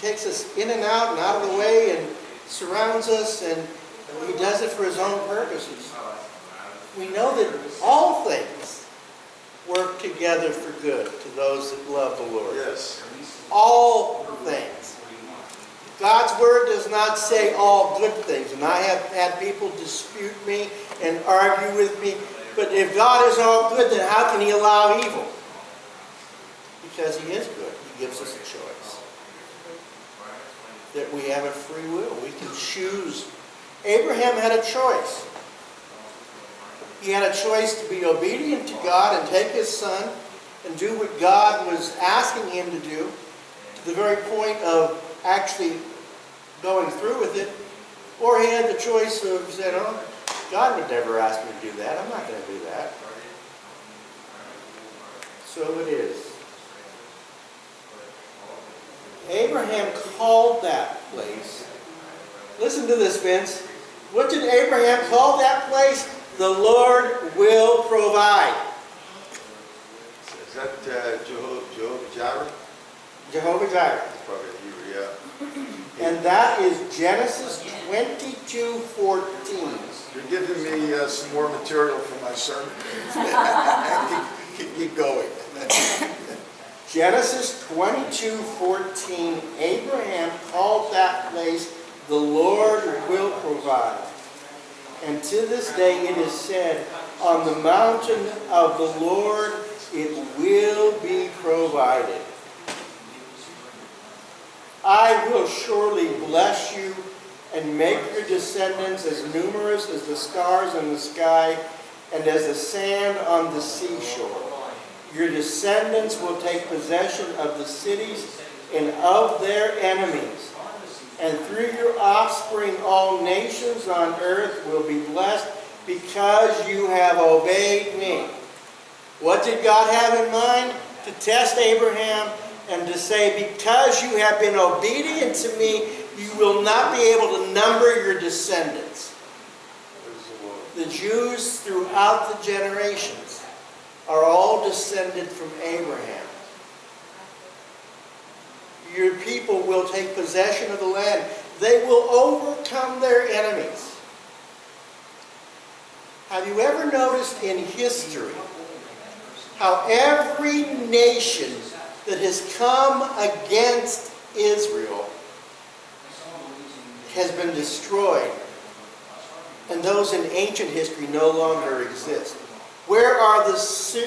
takes us in and out of the way and surrounds us, and he does it for his own purposes. We know that all things work together for good to those that love the Lord. Yes. All things. God's word does not say all good things, and I have had people dispute me and argue with me, but if God is all good, then how can he allow evil? Because he is good. He gives us a choice. That we have a free will. We can choose. Abraham had a choice. He had a choice to be obedient to God and take his son and do what God was asking him to do, to the very point of actually going through with it. Or he had the choice of saying, oh, God would never ask me to do that. I'm not going to do that. So it is. Abraham called that place. Listen to this, Vince. What did Abraham call that place? The Lord will provide. Is that Jehovah Jireh? Jehovah Jireh. It's probably Hebrew, yeah. And that is Genesis 22:14. You're giving me some more material for my sermon. keep going. Genesis 22:14. Abraham called that place, the Lord will provide. And to this day it is said, on the mountain of the Lord it will be provided. I will surely bless you and make your descendants as numerous as the stars in the sky and as the sand on the seashore. Your descendants will take possession of the cities and of their enemies. And through your offspring all nations on earth will be blessed because you have obeyed me. What did God have in mind? To test Abraham and to say, because you have been obedient to me, you will not be able to number your descendants. The Jews throughout the generations are all descended from Abraham. Your people will take possession of the land. They will overcome their enemies. Have you ever noticed in history how every nation that has come against Israel has been destroyed, and those in ancient history no longer exist? Where are the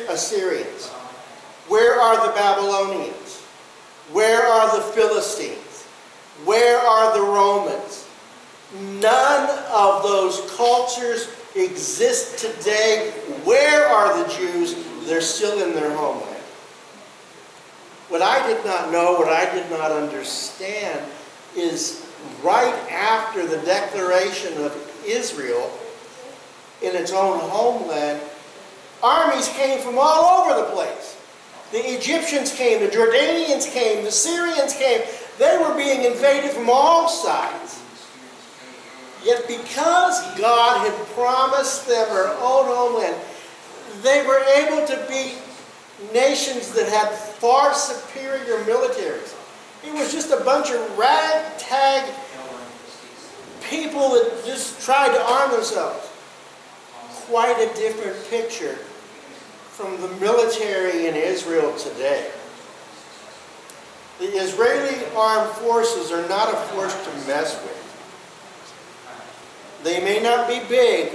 Assyrians? Where are the Babylonians? Where are the Philistines? Where are the Romans? None of those cultures exist today. Where are the Jews? They're still in their homeland. What I did not know, what I did not understand, is right after the declaration of Israel in its own homeland, armies came from all over the place. The Egyptians came, the Jordanians came, the Syrians came. They were being invaded from all sides. Yet because God had promised them their own homeland, they were able to beat nations that had far superior militaries. It was just a bunch of ragtag people that just tried to arm themselves. Quite a different picture from the military in Israel today. The Israeli armed forces are not a force to mess with. They may not be big,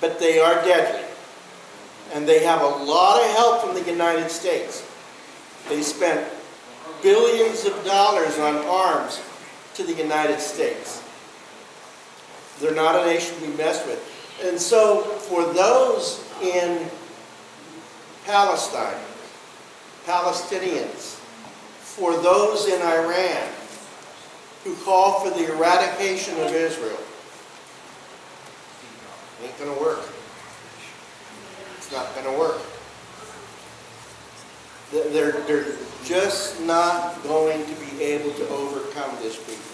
but they are deadly. And they have a lot of help from the United States. They spent billions of dollars on arms to the United States. They're not a nation to be messed with. And so for those in Palestine, Palestinians, for those in Iran who call for the eradication of Israel, it ain't going to work. It's not going to work. They're just not going to be able to overcome this people.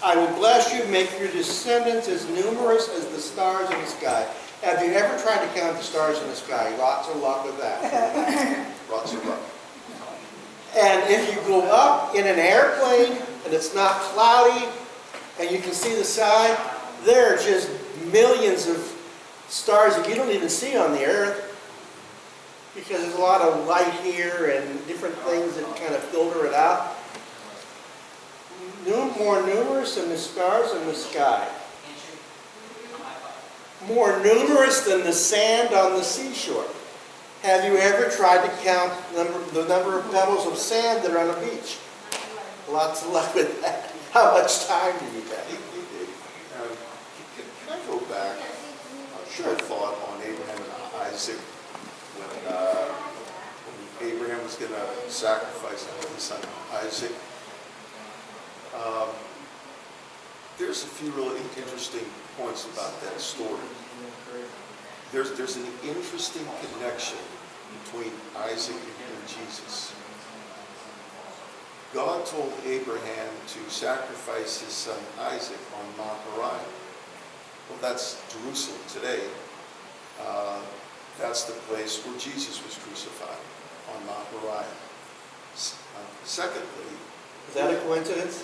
I will bless you, make your descendants as numerous as the stars in the sky. Have you ever tried to count the stars in the sky? Lots of luck with that. Lots of luck. And if you go up in an airplane and it's not cloudy and you can see the side, there are just millions of stars that you don't even see on the earth because there's a lot of light here and different things that kind of filter it out. More numerous than the stars in the sky. More numerous than the sand on the seashore. Have you ever tried to count the number of pebbles of sand that are on a beach? Lots of luck with that. How much time do you have? Can I go back? Sure. I thought on Abraham and Isaac when Abraham was going to sacrifice his son Isaac. There's a few really interesting points about that story. There's an interesting connection between Isaac and Jesus. God told Abraham to sacrifice his son Isaac on Mount Moriah. Well, that's Jerusalem today. That's the place where Jesus was crucified, on Mount Moriah. Secondly, Is that a coincidence?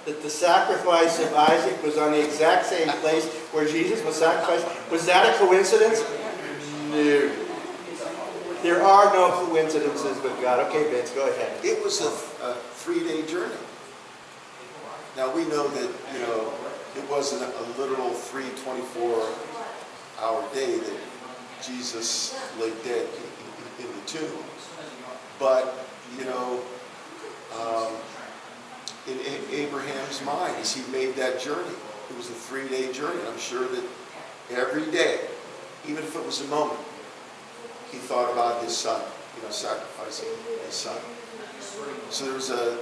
That the sacrifice of Isaac was on the exact same place where Jesus was sacrificed? Was that a coincidence? No. There are no coincidences with God. Okay, Vince, go ahead. it was a 3-day journey. Now we know that, it wasn't a literal 24-hour day that Jesus lay dead in the tomb. But, in Abraham's mind, as he made that journey, it was a 3-day journey. I'm sure that every day, even if it was a moment, he thought about his son, sacrificing his son. So there was the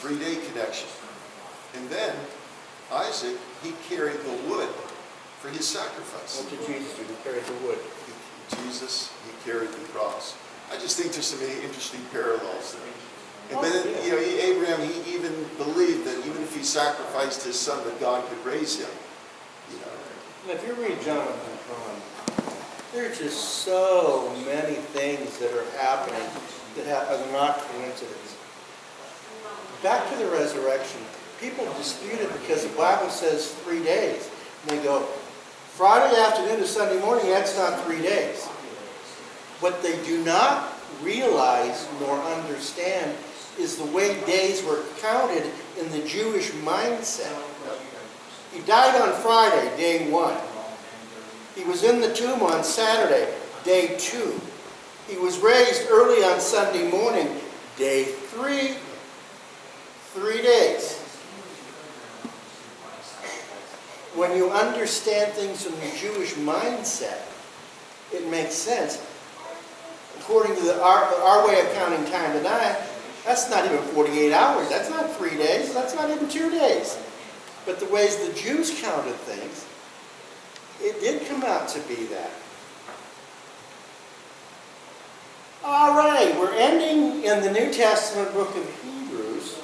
3-day connection. And then Isaac, he carried the wood for his sacrifice. What did Jesus do? He carried the wood. Jesus, he carried the cross. I just think there's some interesting parallels there. And then, Abraham, he even believed that even if he sacrificed his son, that God could raise him. And if you read John and John, there are just so many things that are happening that are not coincidence. Back to the resurrection. People dispute it because the Bible says 3 days. And they go, Friday afternoon to Sunday morning, that's not 3 days. What they do not realize nor understand is the way days were counted in the Jewish mindset. He died on Friday, day 1. He was in the tomb on Saturday, day 2. He was raised early on Sunday morning, day 3. 3 days. When you understand things from the Jewish mindset, it makes sense. According to our way of counting time tonight, that's not even 48 hours. That's not 3 days. That's not even 2 days. But the ways the Jews counted things, it did come out to be that. All right, we're ending in the New Testament book of Hebrews.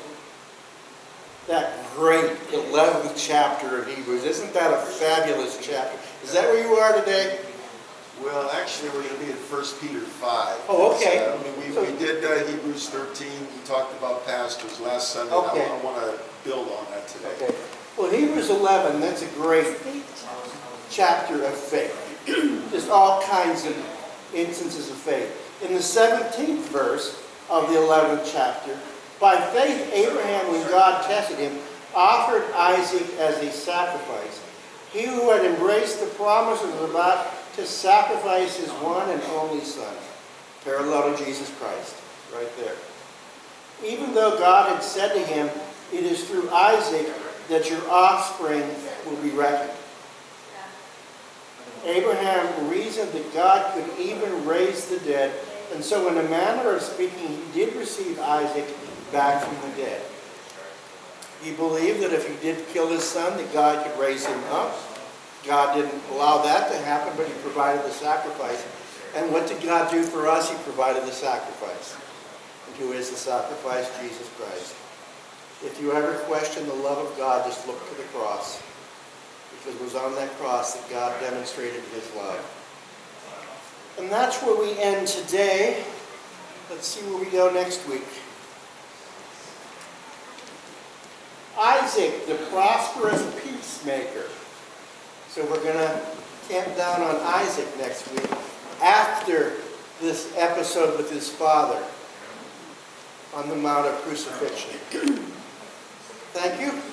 That great 11th chapter of Hebrews. Isn't that a fabulous chapter? Is that where you are today? Well, actually, we're going to be in 1 Peter 5. Oh, okay. We did Hebrews 13. We talked about pastors last Sunday. Okay. I want to build on that today. Okay. Well, Hebrews 11, that's a great chapter of faith. Just all kinds of instances of faith. In the 17th verse of the 11th chapter, by faith Abraham, when God tested him, offered Isaac as a sacrifice. He who had embraced the promise was about to sacrifice his one and only son, parallel to Jesus Christ, right there. Even though God had said to him, it is through Isaac that your offspring will be reckoned. Abraham reasoned that God could even raise the dead, and so in a manner of speaking, he did receive Isaac back from the dead. He believed that if he did kill his son, that God could raise him up. God didn't allow that to happen, but he provided the sacrifice. And what did God do for us? He provided the sacrifice. And who is the sacrifice? Jesus Christ. If you ever question the love of God, just look to the cross. Because it was on that cross that God demonstrated his love. And that's where we end today. Let's see where we go next week. Isaac, the prosperous peacemaker. So we're going to camp down on Isaac next week after this episode with his father on the Mount of Crucifixion. Thank you.